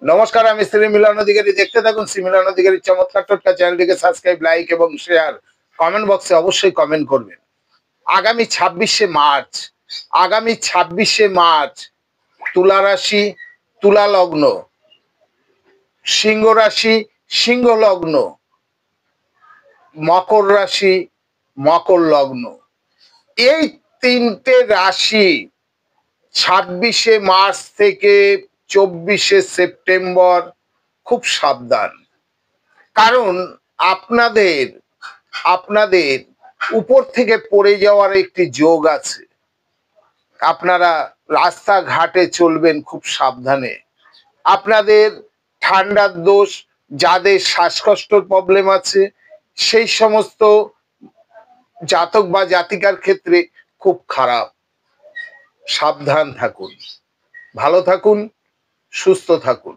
নমস্কার, আমি শ্রী মিলন অধিকারী। দেখতে থাকুন শ্রী মিলন অধিকারীর চমৎকার টোটকা। চ্যানেলটিকে সাবস্ক্রাইব, লাইক এবং শেয়ার। কমেন্ট বক্সে অবশ্যই কমেন্ট করবেন। আগামী ২৬শে মার্চ, আগামী ২৬শে মার্চ তুলা রাশি, তুলা লগ্ন, সিংহ রাশি, সিংহ লগ্ন, মকর রাশি, মকর লগ্ন, এই তিনটে রাশি ২৬শে মার্চ থেকে ২৪শে সেপ্টেম্বর খুব সাবধান। কারণ আপনাদের আপনাদের উপর থেকে পড়ে যাওয়ার একটি যোগ আছে। আপনারা রাস্তাঘাটে চলবেন খুব সাবধানে। আপনাদের ঠান্ডার দোষ, যাদের শ্বাসকষ্টর প্রবলেম আছে সেই সমস্ত জাতক বা জাতিকার ক্ষেত্রে খুব খারাপ। সাবধান থাকুন, ভালো থাকুন, সুস্থ থাকুন।